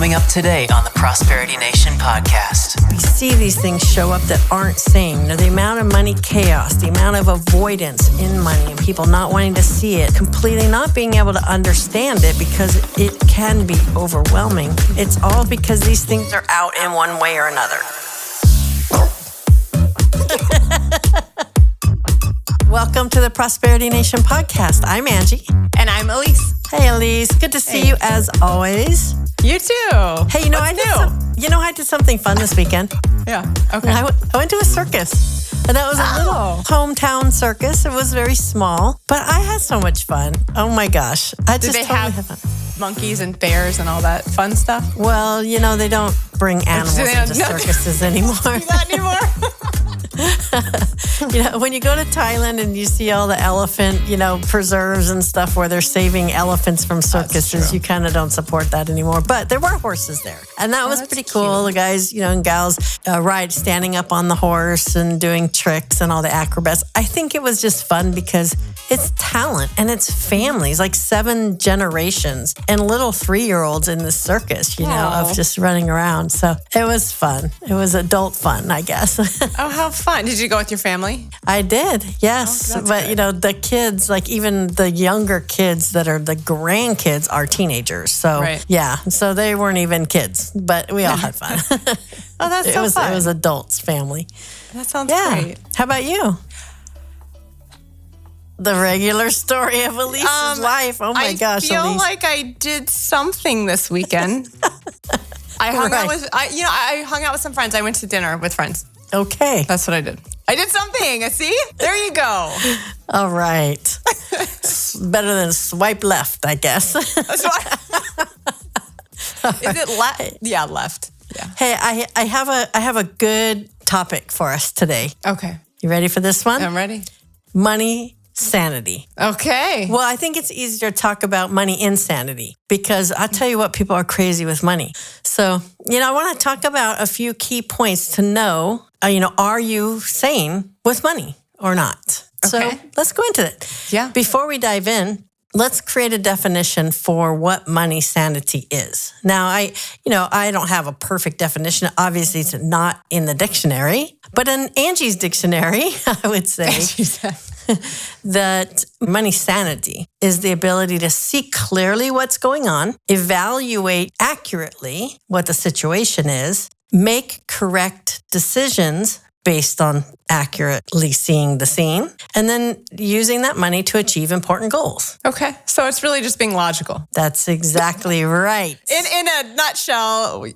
coming up today on the Prosperity Nation podcast. We see these things show up that aren't sane. The amount of money chaos, the amount of avoidance in money, and people not wanting to see it, completely not being able to understand it because it can be overwhelming. It's all because these things are out in one way or another. Welcome to the Prosperity Nation podcast. I'm Angie. And I'm Elise. Hey, Elise. Good to see you as always. You too. Hey, I did something fun this weekend. Yeah. Okay. I went to a circus. And that was a little hometown circus. It was very small, but I had so much fun. Oh my gosh. Did they have monkeys and bears and all that fun stuff? Well, they don't bring animals into circuses anymore. Not anymore. When you go to Thailand and you see all the elephant, preserves and stuff where they're saving elephants from circuses, you kind of don't support that anymore. But there were horses there. And that was pretty cool. Cute. The guys, and gals standing up on the horse and doing tricks and all the acrobats. I think it was just fun because it's talent and it's families, like 7 generations and little 3-year-olds in the circus, of just running around. So it was fun. It was adult fun, I guess. Oh, how fun. Did you go with your family? I did, yes. But, good. The kids, like even the younger kids that are the grandkids are teenagers. So, yeah. So they weren't even kids, but we all had fun. Oh, that's so fun. It was adults, family. That sounds great. How about you? The regular story of Elise's life. Oh my gosh, I feel Elise. like I did something this weekend. I hung out with some friends. I went to dinner with friends. Okay. That's what I did. I did something. See? There you go. All right. Better than swipe left, I guess. Is it left? Yeah, left. Yeah. Hey, I have a good topic for us today. Okay. You ready for this one? I'm ready. Money sanity. Okay. Well, I think it's easier to talk about money insanity because I'll tell you what, people are crazy with money. So, I want to talk about a few key points to know, are you sane with money or not? Okay. So let's go into it. Yeah. Before we dive in, let's create a definition for what money sanity is. Now, I don't have a perfect definition. Obviously, it's not in the dictionary, but in Angie's dictionary, I would say that money sanity is the ability to see clearly what's going on, evaluate accurately what the situation is, make correct decisions based on accurately seeing the scene, and then using that money to achieve important goals. Okay. So it's really just being logical. That's exactly right. In a nutshell,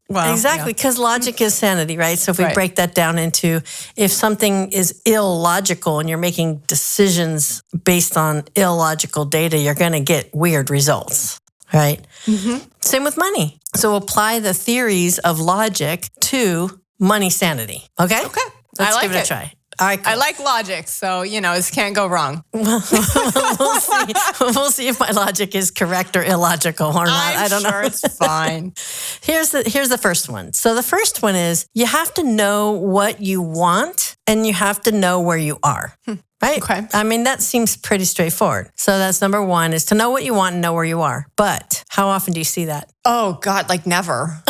well. Exactly, because logic is sanity, right? So if we break that down into if something is illogical and you're making decisions based on illogical data, you're going to get weird results, right? Mm-hmm. Same with money. So apply the theories of logic to money sanity. Okay? Okay. Let's give it a try. All right, cool. I like logic, so, this can't go wrong. We'll see. We'll see if my logic is correct or illogical or not. I don't know. It's fine. Here's the first one. So the first one is you have to know what you want and you have to know where you are. Right? Okay. I mean, that seems pretty straightforward. So that's number one is to know what you want and know where you are. But how often do you see that? Oh, God, like never.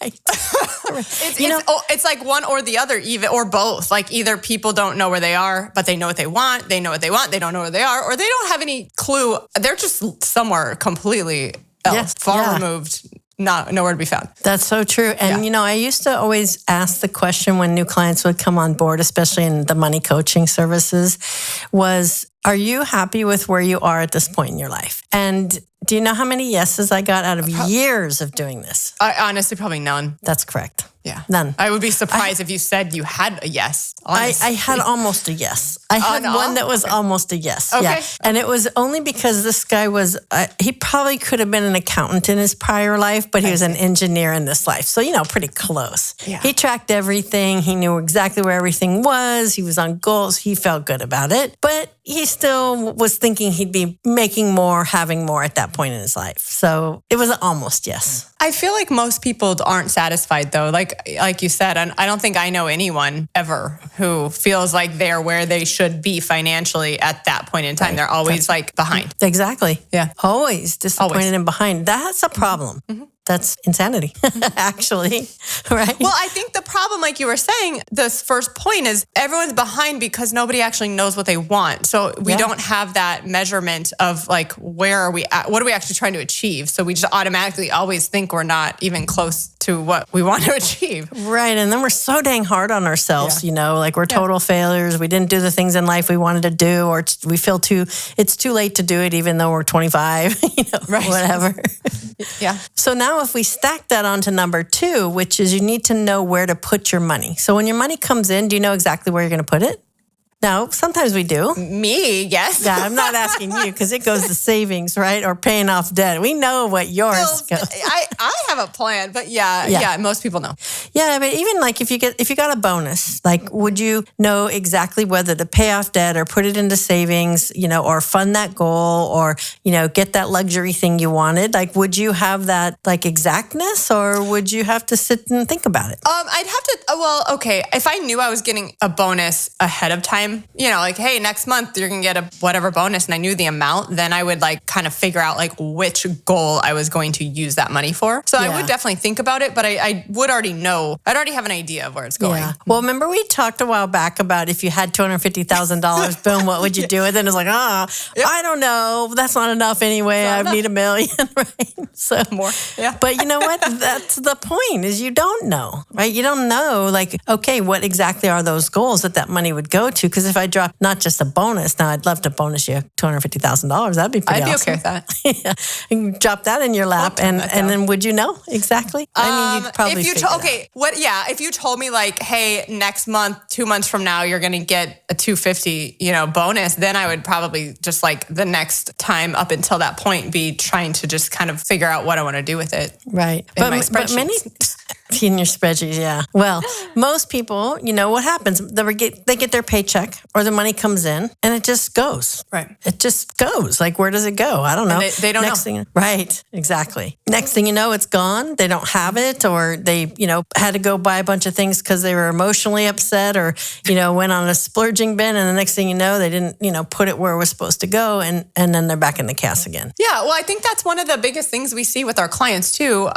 Right. It's like one or the other, even or both. Like either people don't know where they are, but they know what they want. They know what they want. They don't know where they are, or they don't have any clue. They're just somewhere completely else, far removed. Nowhere to be found. That's so true. And, I used to always ask the question when new clients would come on board, especially in the money coaching services, was, are you happy with where you are at this point in your life? And do you know how many yeses I got out of years of doing this? Honestly, probably none. That's correct. Yeah. None. I would be surprised if you said you had a yes. I had almost a yes. I had one that was almost a yes. Okay. Yeah. And it was only because this guy was, he probably could have been an accountant in his prior life, but he was an engineer in this life. So, pretty close. Yeah. He tracked everything. He knew exactly where everything was. He was on goals. He felt good about it. But he still was thinking he'd be making more, having more at that point in his life. So it was an almost yes. I feel like most people aren't satisfied though. Like you said, I don't think I know anyone ever who feels like they're where they should be financially at that point in time. Right. They're always like behind. Exactly. Yeah. Always disappointed and behind. That's a problem. Mm-hmm. that's insanity, actually, right? Well, I think the problem, like you were saying, this first point is everyone's behind because nobody actually knows what they want. So we don't have that measurement of like, where are we at? What are we actually trying to achieve? So we just automatically always think we're not even close to what we want to achieve. Right. And then we're so dang hard on ourselves, like we're total failures. We didn't do the things in life we wanted to do, or we feel it's too late to do it, even though we're 25, whatever. Yeah. So now if we stack that onto number 2, which is you need to know where to put your money. So when your money comes in, do you know exactly where you're going to put it? No, sometimes we do. Me, yes. Yeah, I'm not asking you because it goes to savings, right? Or paying off debt. We know what yours goes. I have a plan, but yeah, most people know. Yeah, but even like if you got a bonus, like would you know exactly whether to pay off debt or put it into savings, or fund that goal or, get that luxury thing you wanted? Like, would you have that like exactness, or would you have to sit and think about it? I'd have to, okay. If I knew I was getting a bonus ahead of time, like, hey, next month you're going to get a whatever bonus, and I knew the amount, then I would like kind of figure out like which goal I was going to use that money for. So I would definitely think about it, but I would already know. I'd already have an idea of where it's going. Yeah. Well, remember we talked a while back about if you had $250,000, boom, what would you do with it? And it's like, I don't know. That's not enough anyway. I need $1 million, right? So more. Yeah. But you know what? That's the point, is you don't know, right? You don't know, like, okay, what exactly are those goals that money would go to? Because if I drop not just a bonus, now I'd love to bonus you $250,000. That'd be pretty awesome. I'd be okay with that. You can drop that in your lap, and then would you know exactly? I mean, you'd probably if you told me like, hey, next month, 2 months from now, you're going to get a $250, bonus, then I would probably just like the next time up until that point be trying to just kind of figure out what I want to do with it. Right. But many in your spreadsheets, yeah. Well, most people, what happens? They get their paycheck or the money comes in and it just goes. Right. It just goes. Like, where does it go? I don't know. They don't know. Right. Exactly. Next thing you know, it's gone. They don't have it, or they, had to go buy a bunch of things because they were emotionally upset, or, went on a splurging bin. And the next thing you know, they didn't, put it where it was supposed to go. And then they're back in the cast again. Yeah. Well, I think that's one of the biggest things we see with our clients too.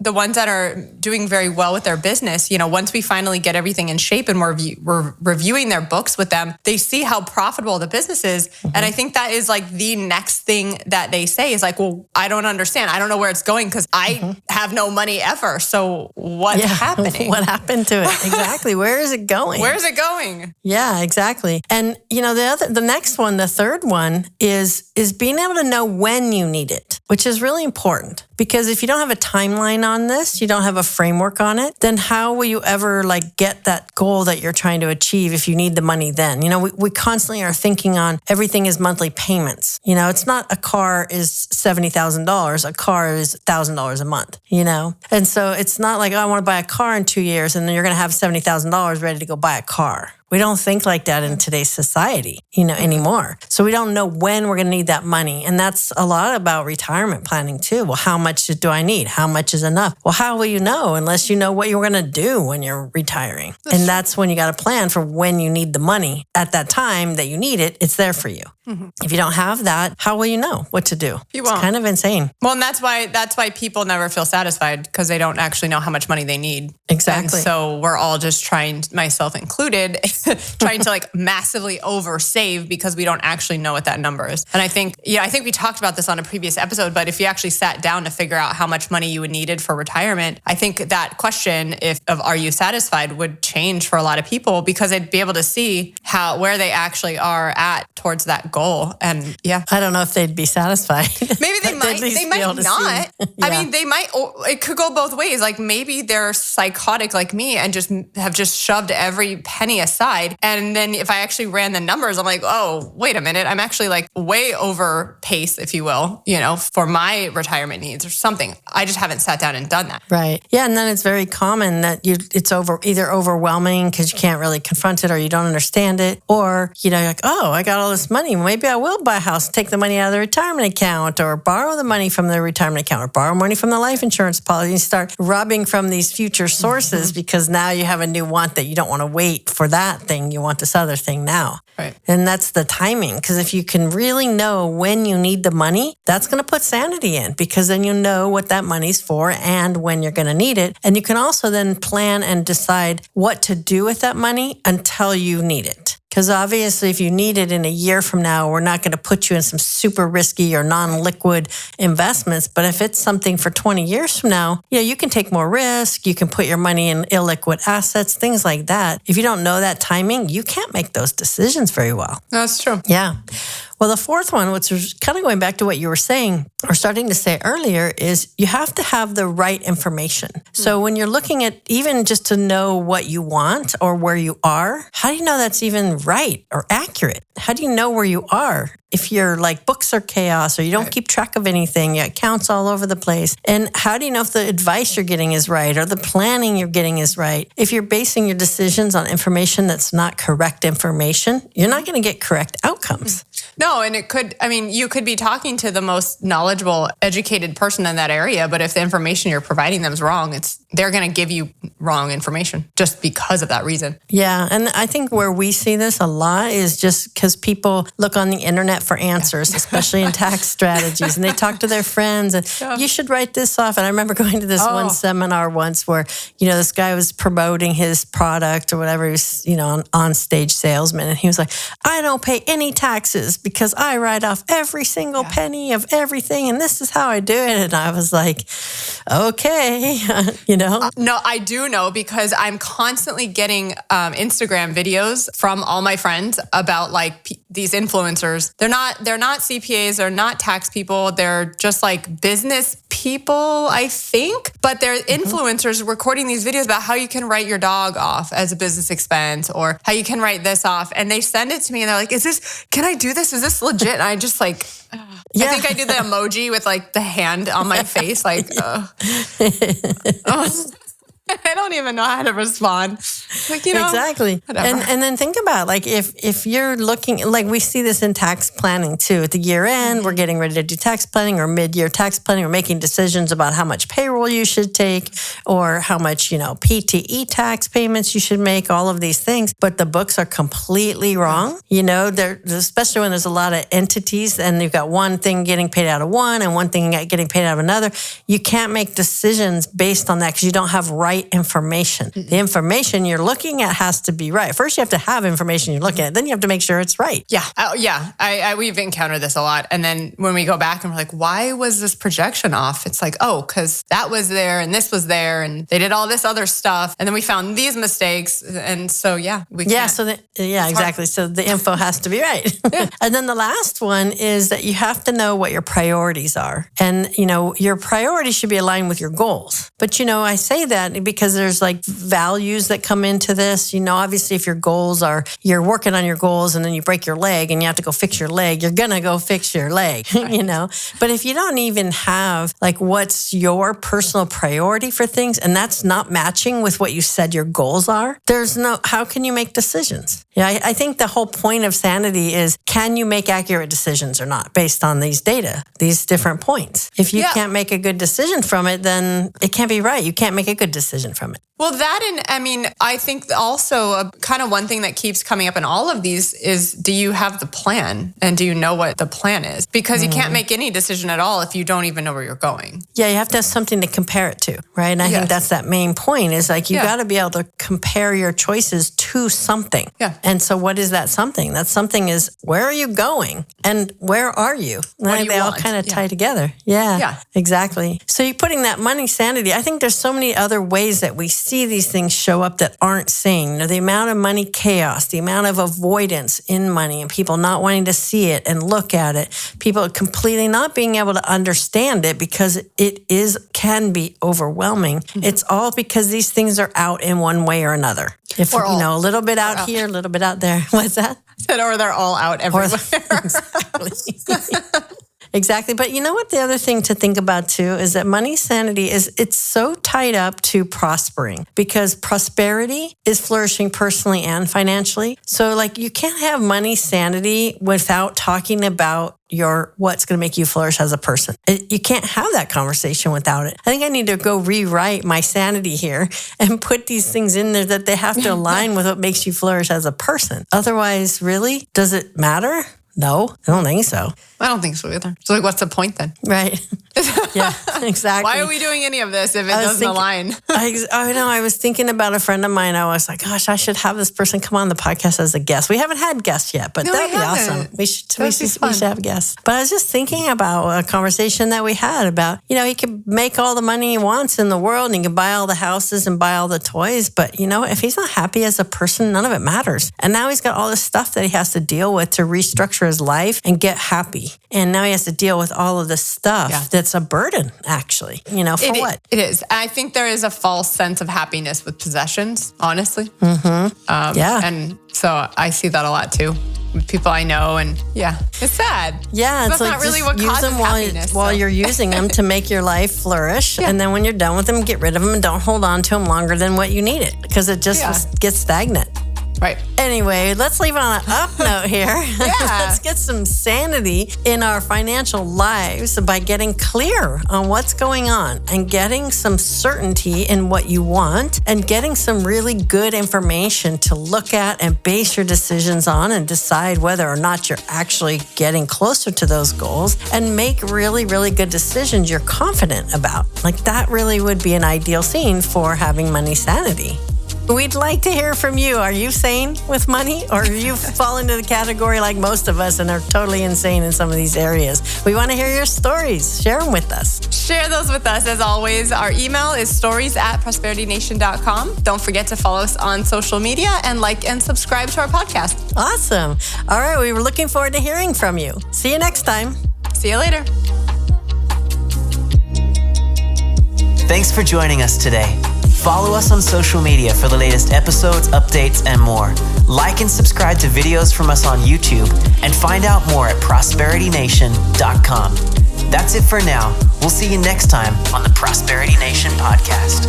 The ones that are doing very well with their business, once we finally get everything in shape and we're reviewing their books with them, they see how profitable the business is. Mm-hmm. And I think that is like the next thing that they say is like, well, I don't understand. I don't know where it's going because I have no money ever. So what's happening? What happened to it? Exactly. Where is it going? Where is it going? Yeah, exactly. And the next one, the third one is being able to know when you need it, which is really important. Because if you don't have a timeline on this, you don't have a framework on it, then how will you ever like get that goal that you're trying to achieve if you need the money then? We constantly are thinking on everything is monthly payments. It's not a car is $70,000. A car is $1,000 a month, And so it's not like, I want to buy a car in 2 years and then you're going to have $70,000 ready to go buy a car. We don't think like that in today's society, anymore. So we don't know when we're going to need that money. And that's a lot about retirement planning too. Well, how much do I need? How much is enough? Well, how will you know unless you know what you're going to do when you're retiring? That's when you got to plan for when you need the money. At that time that you need it, it's there for you. Mm-hmm. If you don't have that, how will you know what to do? You won't. It's kind of insane. Well, and that's why people never feel satisfied, because they don't actually know how much money they need. Exactly. And so we're all just trying, myself included, trying to like massively oversave because we don't actually know what that number is. And I think we talked about this on a previous episode, but if you actually sat down to figure out how much money you would needed for retirement, I think that question of are you satisfied would change for a lot of people, because they'd be able to see where they actually are at towards that goal. And I don't know if they'd be satisfied. Maybe they might. They might not. I mean, they might. It could go both ways. Like maybe they're psychotic like me and have shoved every penny aside. And then if I actually ran the numbers, I'm like, oh, wait a minute. I'm actually like way over pace, if you will, for my retirement needs or something. I just haven't sat down and done that. Right. Yeah. And then it's very common that it's either overwhelming because you can't really confront it, or you don't understand it, or, you're like, oh, I got all this money. Maybe I will buy a house, take the money out of the retirement account, or borrow the money from the retirement account, or borrow money from the life insurance policy, and start robbing from these future sources because now you have a new want that you don't want to wait for that thing. You want this other thing now. Right. And that's the timing. Because if you can really know when you need the money, that's going to put sanity in, because then you know what that money's for and when you're going to need it. And you can also then plan and decide what to do with that money until you need it. Because obviously, if you need it in a year from now, we're not going to put you in some super risky or non-liquid investments. But if it's something for 20 years from now, you can take more risk. You can put your money in illiquid assets, things like that. If you don't know that timing, you can't make those decisions very well. That's true. Yeah. Well, the fourth one, which was kind of going back to what you were saying or starting to say earlier, is you have to have the right information. So when you're looking at even just to know what you want or where you are, how do you know that's even right or accurate? How do you know where you are? If you're like books are chaos or you don't keep track of anything, you got accounts all over the place. And how do you know if the advice you're getting is right or the planning you're getting is right? If you're basing your decisions on information that's not correct information, you're not going to get correct outcomes. No, and you could be talking to the most knowledgeable, educated person in that area, but if the information you're providing them is wrong, they're going to give you wrong information just because of that reason. Yeah, and I think where we see this a lot is just because people look on the internet for answers, especially in tax strategies, and they talk to their friends, and you should write this off. And I remember going to this one seminar once where, this guy was promoting his product or whatever, he was, an on-stage salesman, and he was like, I don't pay any taxes because I write off every single penny of everything, and this is how I do it. And I was like, okay, No, I do know, because I'm constantly getting Instagram videos from all my friends about these influencers. They're not CPAs, they're not tax people, they're just like business people, I think. But they're influencers recording these videos about how you can write your dog off as a business expense or how you can write this off. And they send it to me and they're like, can I do this? Is this legit? And I just I think I do the emoji with the hand on my face. I don't even know how to respond. Exactly. And then think about if you're looking, we see this in tax planning too. At the year end, we're getting ready to do tax planning or mid-year tax planning. We're making decisions about how much payroll you should take or how much, PTE tax payments you should make, all of these things. But the books are completely wrong. Especially when there's a lot of entities and you've got one thing getting paid out of one and one thing getting paid out of another. You can't make decisions based on that because you don't have right information. Mm-hmm. The information you're looking at has to be right. First, you have to have information you're looking at. Then you have to make sure it's right. Yeah. We've encountered this a lot. And then when we go back and we're like, why was this projection off? It's because that was there and this was there and they did all this other stuff. And then we found these mistakes. And so, exactly. So the info has to be right. Yeah. And then the last one is that you have to know what your priorities are. And, your priorities should be aligned with your goals. But, I say that because there's values that come into this. Obviously if your goals are, you're working on your goals and then you break your leg and you have to go fix your leg, you're going to go fix your leg, right. But if you don't even have what's your personal priority for things and that's not matching with what you said your goals are, how can you make decisions? Yeah, I think the whole point of sanity is, can you make accurate decisions or not based on these data, these different points? If you can't make a good decision from it, then it can't be right. You can't make a good decision from it. Well, I think also kind of one thing that keeps coming up in all of these is, do you have the plan and do you know what the plan is? Because you can't make any decision at all if you don't even know where you're going. Yeah, you have to have something to compare it to, right? And I think that's that main point is you got to be able to compare your choices to something. Yeah. And so what is that something? That something is, where are you going and where are you? They all kind of tie together. Yeah, exactly. So you're putting that money sanity. I think there's so many other ways that we see these things show up that aren't seen. The amount of money chaos, the amount of avoidance in money and people not wanting to see it and look at it, people completely not being able to understand it because it can be overwhelming. Mm-hmm. It's all because these things are out in one way or another. A little bit out here, a little bit out there. What's that? Or they're all out everywhere. Exactly. Exactly. But you know what? The other thing to think about too is that money sanity it's so tied up to prospering, because prosperity is flourishing personally and financially. So like you can't have money sanity without talking about what's going to make you flourish as a person. You can't have that conversation without it. I think I need to go rewrite my sanity here and put these things in there that they have to align with what makes you flourish as a person. Otherwise, really, does it matter? No, I don't think so. I don't think so either. So like, what's the point then? Right. Yeah, exactly. Why are we doing any of this if it doesn't align? I know. I was thinking about a friend of mine. I was like, gosh, I should have this person come on the podcast as a guest. We haven't had guests yet, but that'd be awesome. We should have guests. But I was just thinking about a conversation that we had about, he could make all the money he wants in the world and he can buy all the houses and buy all the toys. But, if he's not happy as a person, none of it matters. And now he's got all this stuff that he has to deal with to restructure his life and get happy. And now he has to deal with all of this stuff that's a burden, actually. For what? It is. I think there is a false sense of happiness with possessions, honestly. Mm-hmm. And so I see that a lot too with people I know. And it's sad. Yeah. That's not really what causes happiness. While you're using them to make your life flourish. Yeah. And then when you're done with them, get rid of them and don't hold on to them longer than what you need it, because it just gets stagnant. Right. Anyway, let's leave on an up note here. Let's get some sanity in our financial lives by getting clear on what's going on and getting some certainty in what you want and getting some really good information to look at and base your decisions on and decide whether or not you're actually getting closer to those goals and make really, really good decisions you're confident about. Like that really would be an ideal scene for having money sanity. We'd like to hear from you. Are you sane with money, or you fall into the category like most of us and are totally insane in some of these areas? We want to hear your stories. Share them with us. Share those with us. As always, our email is stories@prosperitynation.com. Don't forget to follow us on social media and like and subscribe to our podcast. Awesome. All right. We were looking forward to hearing from you. See you next time. See you later. Thanks for joining us today. Follow us on social media for the latest episodes, updates, and more. Like and subscribe to videos from us on YouTube and find out more at prosperitynation.com. That's it for now. We'll see you next time on the Prosperity Nation podcast.